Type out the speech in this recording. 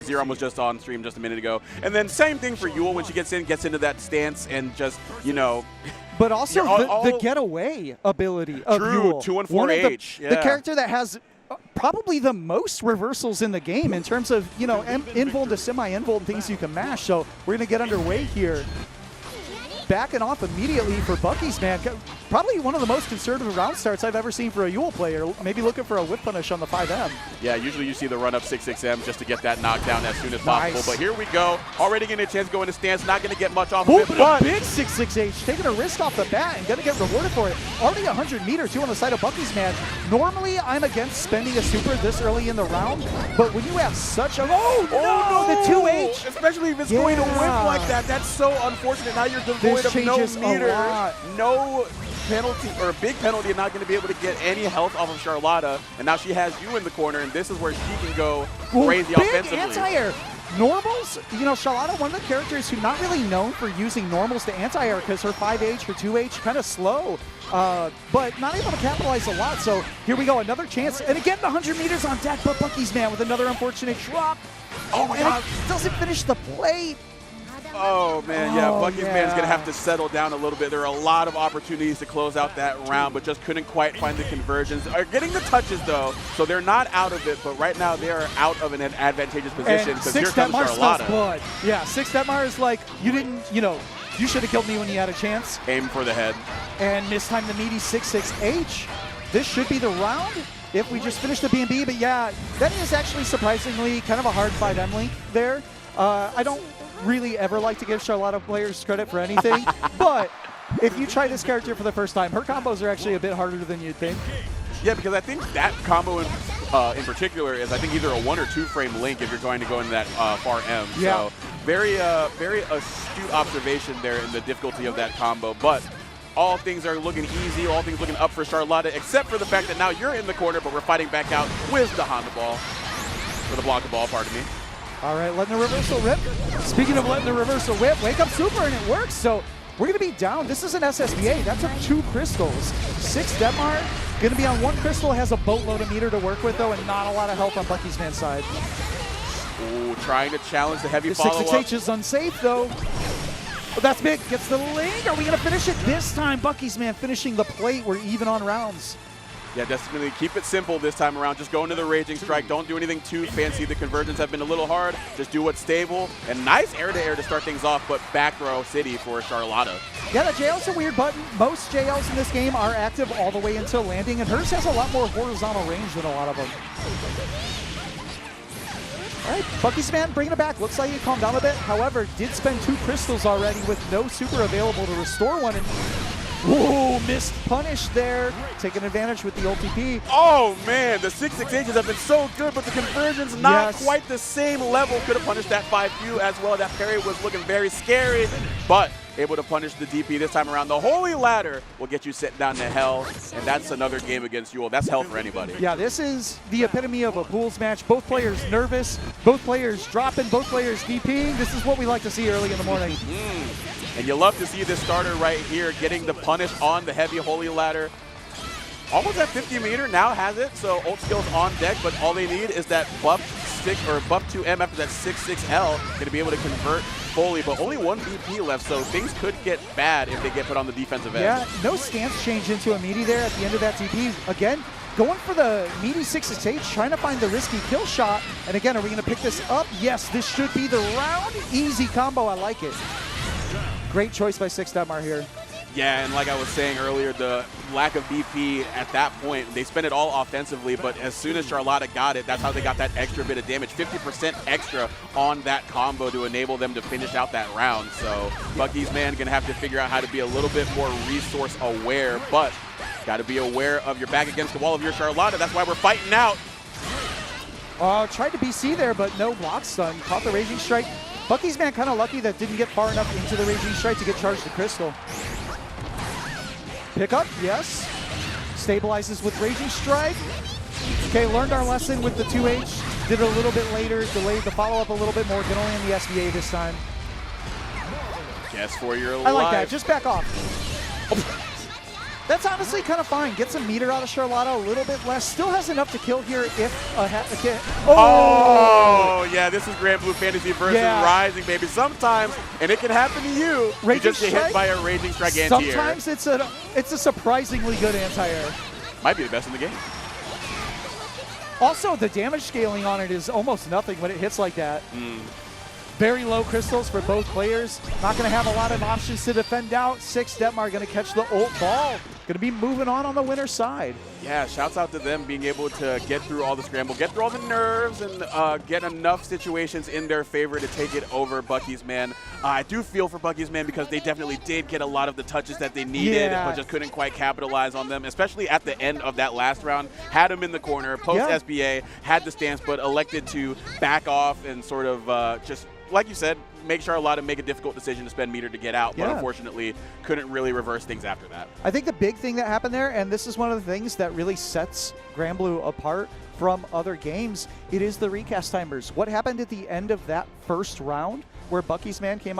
Zeron was just on stream just a minute ago. And then same thing for Yuel when she gets into that stance and just, you know. But also the getaway ability of Yuel. 2 and 4H. The character that has probably the most reversals in the game in terms of, you know, invuln to semi-invuln things you can mash. So we're going to get underway here. Backing off immediately for Buc-ee's man. Probably one of the most conservative round starts I've ever seen for a Yuel player. Maybe looking for a whip punish on the 5M. Yeah, usually you see the run up 6-6M just to get that knockdown as soon as possible. But here we go. Already getting a chance to go into stance. Not going to get much off of it. But a big 6-6H. Taking a risk off the bat and going to get rewarded for it. Already 100 meter too on the side of Buc-ee's man. Normally, I'm against spending a super this early in the round. But when you have such a... Oh, no! The 2H! Especially if it's going to whip like that. That's so unfortunate. Now you're devoid of no meter. No penalty, or a big penalty, and not going to be able to get any health off of Charlotta. And now she has you in the corner, and this is where she can go crazy offensively. Anti-air. Normals, you know, Charlotta, one of the characters who's not really known for using normals to anti-air because her 5H, her 2H, kind of slow, but not able to capitalize a lot. So here we go, another chance. And again, the 100 meters on deck, but Buc-ee's man with another unfortunate drop. Oh my God. Doesn't finish the plate. Oh, man, yeah, Buc-ee's man's going to have to settle down a little bit. There are a lot of opportunities to close out that round, but just couldn't quite find the conversions. Are getting the touches, though, so they're not out of it, but right now they are out of an advantageous position because here comes Charlotta. Blood. Yeah, 6 Dettmar is like, you didn't, you know, you should have killed me when you had a chance. Aim for the head. And mistimed the meaty 6-6H. This should be the round if we just finish the B&B, but yeah, that is actually surprisingly kind of a hard 5M link there. I don't really ever like to give Charlotta players credit for anything, but if you try this character for the first time, her combos are actually a bit harder than you'd think. Yeah, because I think that combo in particular is, I think, either a 1 or 2 frame link if you're going to go into that far M. Yeah. So very astute observation there in the difficulty of that combo. But all things are looking easy, all things looking up for Charlotta, except for the fact that now you're in the corner, but we're fighting back out with the Honda ball, or the block the ball, pardon me. All right, letting the reversal rip. Speaking of letting the reversal whip, wake up super, and it works. So we're going to be down. This is an SSBA. That's up 2 crystals. 6 Dettmar, going to be on 1 crystal, has a boatload of meter to work with, though, and not a lot of health on Buc-ee's man's side. Ooh, trying to challenge the heavy the follow-up. 6-6H is unsafe, though. Oh, that's big. Gets the link. Are we going to finish it this time? Buc-ee's man finishing the plate. We're even on rounds. Yeah, definitely keep it simple this time around. Just go into the Raging Strike. Don't do anything too fancy. The conversions have been a little hard. Just do what's stable. And nice air-to-air to start things off, but back row city for Charlotta. Yeah, the JL's a weird button. Most JLs in this game are active all the way until landing, and hers has a lot more horizontal range than a lot of them. All right, Buc-ee's man bringing it back. Looks like he calmed down a bit. However, did spend 2 crystals already with no super available to restore one. And ooh, missed punish there. Taking advantage with the ulti. Oh, man, the 6-6Hs have been so good, but the conversions not quite the same level. Could have punished that 5Q as well. That parry was looking very scary, but able to punish the DP this time around. The Holy Ladder will get you sent down to hell, and that's another game against Yuel. That's hell for anybody. Yeah, this is the epitome of a pools match. Both players nervous, both players dropping, both players DPing. This is what we like to see early in the morning. And you love to see this starter right here getting the punish on the heavy Holy Ladder. Almost at 50 meter, now has it, so ult skills on deck, but all they need is that buff 2M after that 6-6L, going to be able to convert fully, but only 1 BP left, so things could get bad if they get put on the defensive end. Yeah, no stance change into a meaty there at the end of that TP. Again, going for the meaty 6-6H, trying to find the risky kill shot, and again, are we going to pick this up? Yes, this should be the round. Easy combo, I like it. Great choice by 6 Dettmar here. Yeah, and like I was saying earlier, the lack of BP at that point, they spent it all offensively, but as soon as Charlotta got it, that's how they got that extra bit of damage, 50% extra on that combo to enable them to finish out that round. So Buc-ee's man going to have to figure out how to be a little bit more resource aware, but got to be aware of your back against the wall of your Charlotta. That's why we're fighting out. Tried to BC there, but no block stun. Caught the Raging Strike. Buc-ee's man kind of lucky that didn't get far enough into the Raging Strike to get charged to Crystal. Pick up, yes. Stabilizes with Raging Strike. Okay, learned our lesson with the 2H. Did it a little bit later, delayed the follow-up a little bit more. Can only in the SBA this time. Guess for your life. I like that, just back off. That's honestly kind of fine. Get some meter out of Charlotta, a little bit less. Still has enough to kill here if Oh, yeah, this is Granblue Fantasy versus Yeah. Rising, baby. Sometimes, and it can happen to you, you Raging just get hit Strike? by a Raging Strike anti-air. Sometimes it's a surprisingly good anti-air. Might be the best in the game. Also, the damage scaling on it is almost nothing when it hits like that. Very low crystals for both players. Not going to have a lot of options to defend out. 6 Dettmar going to catch the ult ball. Going to be moving on the winner's side. Yeah, shouts out to them being able to get through all the scramble, get through all the nerves, and get enough situations in their favor to take it over Buc-ee's man. I do feel for Buc-ee's man because they definitely did get a lot of the touches that they needed, but just couldn't quite capitalize on them, especially at the end of that last round. Had him in the corner, post-SBA, had the stance, but elected to back off and sort of just, like you said, make Charlotta make a difficult decision to spend meter to get out, but unfortunately couldn't really reverse things after that. I think the big thing that happened there, and this is one of the things that really sets Granblue apart from other games, it is the recast timers. What happened at the end of that first round where Buc-ee's man came up